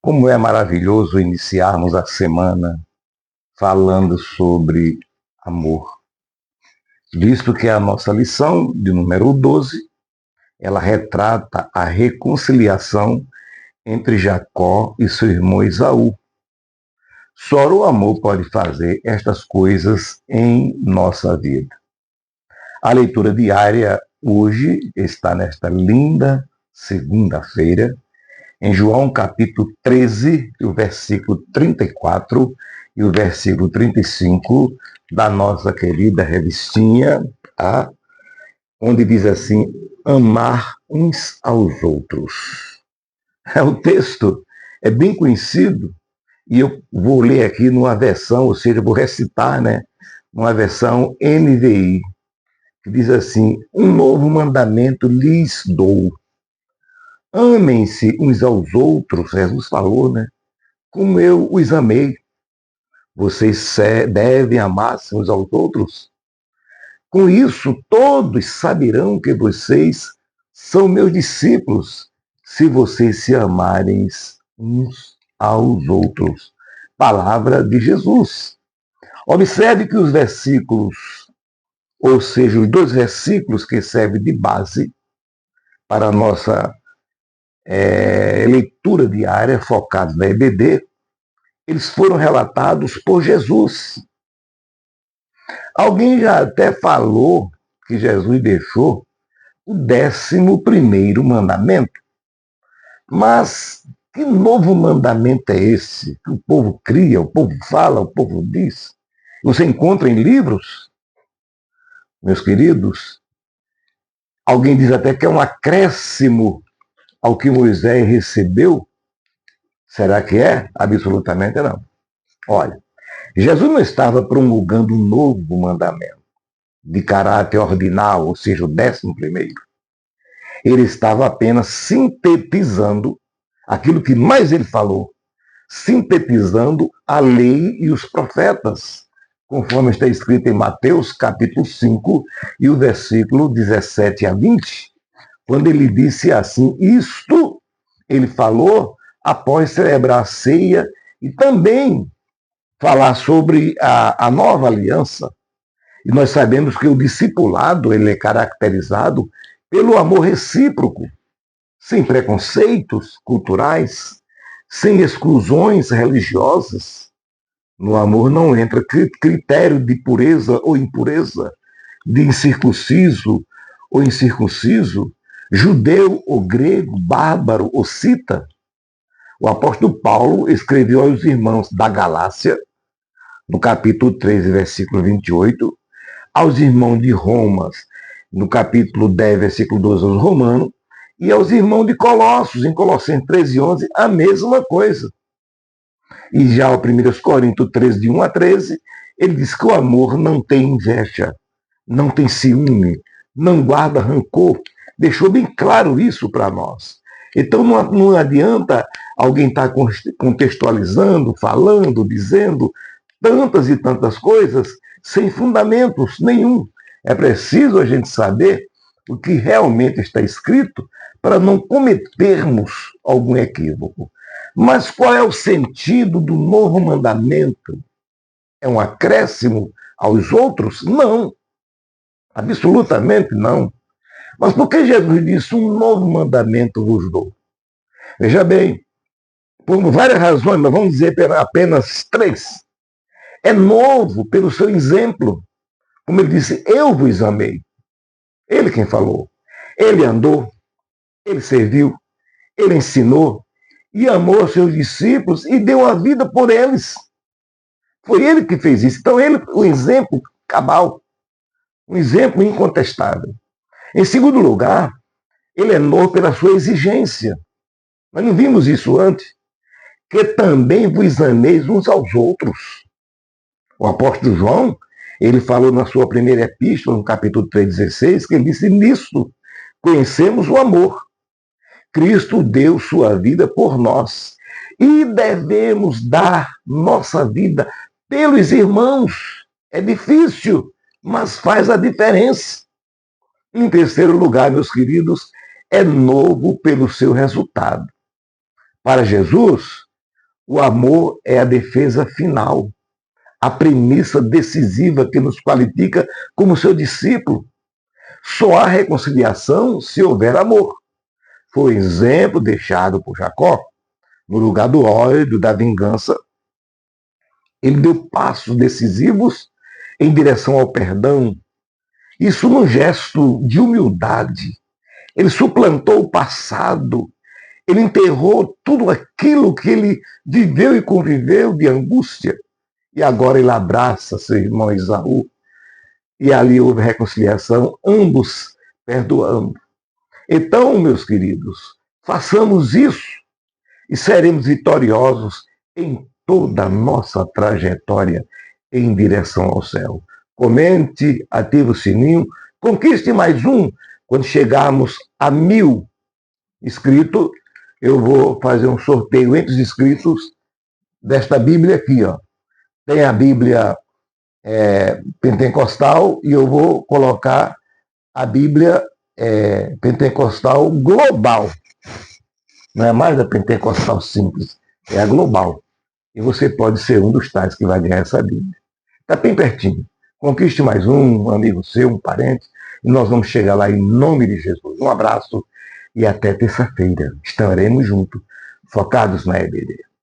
Como é maravilhoso iniciarmos a semana falando sobre amor, visto que a nossa lição de número 12, ela retrata a reconciliação entre Jacó e seu irmão Esaú. Só o amor pode fazer estas coisas em nossa vida. A leitura diária hoje está nesta linda segunda-feira, em João capítulo 13, o versículo 34 e o versículo 35 da nossa querida revistinha, tá? Onde diz assim: amar uns aos outros. O texto é bem conhecido e eu vou ler aqui numa versão, ou seja, vou recitar, né? Numa versão NVI, que diz assim: um novo mandamento lhes dou. Amem-se uns aos outros, Jesus falou, né? Como eu os amei. Vocês devem amar-se uns aos outros. Com isso, todos saberão que vocês são meus discípulos, se vocês se amarem uns aos outros. Palavra de Jesus. Observe que os versículos, ou seja, os dois versículos que servem de base para a nossa leitura diária, focados na EBD, eles foram relatados por Jesus. Alguém já até falou que Jesus deixou o 11º mandamento. Mas que novo mandamento é esse? Que o povo cria, o povo fala, o povo diz. Você encontra em livros, meus queridos? Alguém diz até que é um acréscimo ao que Moisés recebeu. Será que é? Absolutamente não. Olha, Jesus não estava promulgando um novo mandamento de caráter ordinal, ou seja, o 11º. Ele estava apenas sintetizando aquilo que mais ele falou, sintetizando a lei e os profetas, conforme está escrito em Mateus capítulo 5 e o versículo 17 a 20, quando ele disse assim: isto ele falou após celebrar a ceia e também falar sobre a nova aliança. E nós sabemos que o discipulado ele é caracterizado pelo amor recíproco, sem preconceitos culturais, sem exclusões religiosas. No amor não entra critério de pureza ou impureza, de incircunciso ou incircunciso, judeu ou grego, bárbaro ou cita. O apóstolo Paulo escreveu aos irmãos da Galácia, no capítulo 13, versículo 28, aos irmãos de Roma, no capítulo 10, versículo 12, aos romanos, e aos irmãos de Colossos, em Colossenses 13, 11, a mesma coisa. E já o 1 Coríntios 13, de 1 a 13, ele diz que o amor não tem inveja, não tem ciúme, não guarda rancor. Deixou bem claro isso para nós. Então não adianta alguém estar contextualizando, falando, dizendo tantas e tantas coisas sem fundamentos nenhum. É preciso a gente saber o que realmente está escrito para não cometermos algum equívoco. Mas qual é o sentido do novo mandamento? É um acréscimo aos outros? Não. Absolutamente não. Mas por que Jesus disse: um novo mandamento vos dou? Veja bem, por várias razões, mas vamos dizer apenas 3. É novo pelo seu exemplo. Como ele disse: eu vos amei. Ele quem falou. Ele andou, ele serviu, ele ensinou e amou seus discípulos e deu a vida por eles. Foi ele que fez isso. Então, ele, o exemplo cabal, um exemplo incontestável. Em segundo lugar, ele é novo pela sua exigência. Nós não vimos isso antes. Que também vos ameis uns aos outros. O apóstolo João, ele falou na sua primeira epístola, no capítulo 3,16, que ele disse: nisso conhecemos o amor. Cristo deu sua vida por nós e devemos dar nossa vida pelos irmãos. É difícil, mas faz a diferença. Em terceiro lugar, meus queridos, é novo pelo seu resultado. Para Jesus, O amor é a defesa final, a premissa decisiva que nos qualifica como seu discípulo. Só há reconciliação se houver amor. Foi o exemplo deixado por Jacó. No lugar do ódio, da vingança, ele deu passos decisivos em direção ao perdão. Isso num gesto de humildade. Ele suplantou o passado. Ele enterrou tudo aquilo que ele viveu e conviveu de angústia. E agora ele abraça seu irmão Esaú. E ali houve reconciliação, ambos perdoando. Então, meus queridos, façamos isso e seremos vitoriosos em toda a nossa trajetória em direção ao céu. Comente, ative o sininho, conquiste mais um. Quando chegarmos a 1000 inscritos, eu vou fazer um sorteio entre os inscritos desta Bíblia aqui, ó. Tem a Bíblia pentecostal e eu vou colocar a Bíblia pentecostal global. Não é mais a pentecostal simples, é a global. E você pode ser um dos tais que vai ganhar essa Bíblia. Está bem pertinho. Conquiste mais um amigo seu, um parente, e nós vamos chegar lá em nome de Jesus. Um abraço e até terça-feira. Estaremos juntos, focados na EBD.